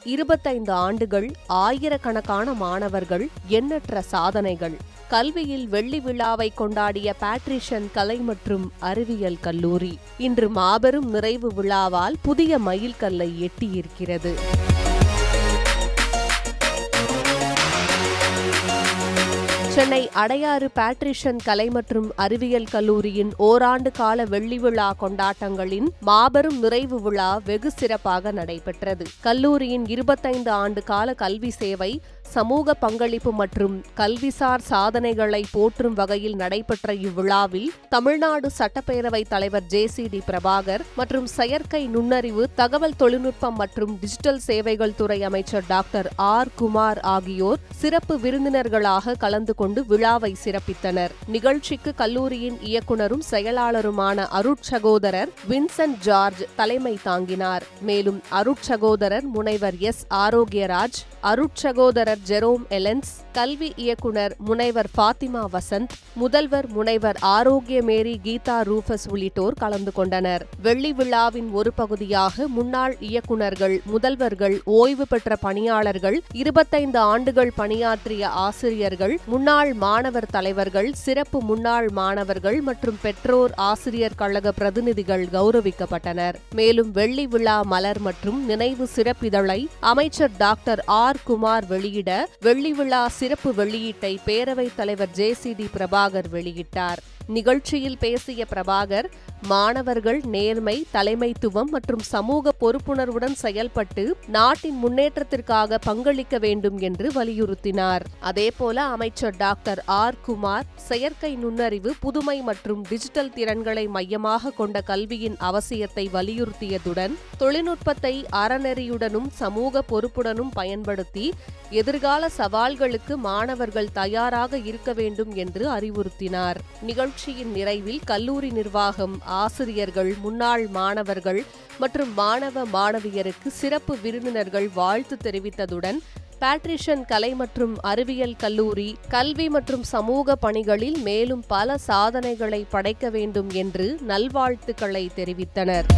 25 ஆண்டுகள், ஆயிரக்கணக்கான மாணவர்கள், எண்ணற்ற சாதனைகள். கல்வியில் வெள்ளி விழாவை கொண்டாடிய பேட்ரிஷன் கலை மற்றும் அறிவியல் கல்லூரி இன்று மாபெரும் நிறைவு விழாவால் புதிய மைல்கல்லை எட்டியிருக்கிறது. சென்னை அடையாறு பேட்ரிஷன் கலை மற்றும் அறிவியல் கல்லூரியின் ஓராண்டு கால வெள்ளி விழா கொண்டாட்டங்களின் மாபெரும் நிறைவு விழா வெகு சிறப்பாக நடைபெற்றது. கல்லூரியின் 25 ஆண்டு கால கல்வி சேவை, சமூக பங்களிப்பு மற்றும் கல்விசார் சாதனைகளை போற்றும் வகையில் நடைபெற்ற இவ்விழாவில் தமிழ்நாடு சட்டப்பேரவைத் தலைவர் JCD பிரபாகர் மற்றும் செயற்கை நுண்ணறிவு, தகவல் தொழில்நுட்பம் மற்றும் டிஜிட்டல் சேவைகள் துறை அமைச்சர் டாக்டர் R. குமார் ஆகியோர் சிறப்பு விருந்தினர்களாக கலந்து கொண்டு விழாவை சிறப்பித்தனர். நிகழ்ச்சிக்கு கல்லூரியின் இயக்குனரும் செயலாளருமான அருட்சகோதரர் வின்சென்ட் ஜார்ஜ் தலைமை தாங்கினார். மேலும் அருட்சகோதரர் முனைவர் S. ஆரோக்கியராஜ், அருட்சகோதரர் ஜெரோம் எலன்ஸ், கல்வி இயக்குனர் முனைவர் ஃபாத்திமா வசந்த், முதல்வர் முனைவர் ஆரோக்கிய மேரி கீதா ரூஃபஸ் உள்ளிட்டோர் கலந்து கொண்டனர். வெள்ளி விழாவின் ஒரு பகுதியாக முன்னாள் இயக்குனர்கள், முதல்வர்கள், ஓய்வு பெற்ற பணியாளர்கள், 25 ஆண்டுகள் பணியாற்றிய ஆசிரியர்கள், முன்னாள் மாணவர் தலைவர்கள், சிறப்பு முன்னாள் மாணவர்கள் மற்றும் பெற்றோர் ஆசிரியர் கழக பிரதிநிதிகள் கௌரவிக்கப்பட்டனர். மேலும் வெள்ளி விழா மலர் மற்றும் நினைவு சிறப்பிதழை அமைச்சர் டாக்டர் R. குமார் வெளியிட வெள்ளி விழா சிறப்பு வெளியீட்டை பேரவைத் தலைவர் JCD பிரபாகர் வெளியிட்டார். நிகழ்ச்சியில் பேசிய பிரபாகர், மாணவர்கள் நேர்மை, தலைமைத்துவம் மற்றும் சமூக பொறுப்புணர்வுடன் செயல்பட்டு நாட்டின் முன்னேற்றத்திற்காக பங்களிக்க வேண்டும் என்று வலியுறுத்தினார். அதேபோல அமைச்சர் டாக்டர் R. குமார் செயற்கை நுண்ணறிவு, புதுமை மற்றும் டிஜிட்டல் திறன்களை மையமாக கொண்ட கல்வியின் அவசியத்தை வலியுறுத்தியதுடன் தொழில்நுட்பத்தை அறநெறியுடனும் சமூக பொறுப்புடனும் பயன்படுத்தி எதிர்கால சவால்களுக்கு மாணவர்கள் தயாராக இருக்க வேண்டும் என்று அறிவுறுத்தினார். நிகழ்ச்சியின் நிறைவில் கல்லூரி நிர்வாகம், ஆசிரியர்கள், முன்னாள் மாணவர்கள் மற்றும் மாணவ மாணவியருக்கு சிறப்பு விருந்தினர்கள் வாழ்த்து தெரிவித்ததுடன் பேட்ரிஷன் கலை மற்றும் அறிவியல் கல்லூரி கல்வி மற்றும் சமூக பணிகளில் மேலும் பல சாதனைகளை படைக்க வேண்டும் என்று நல்வாழ்த்துக்களை தெரிவித்தனர்.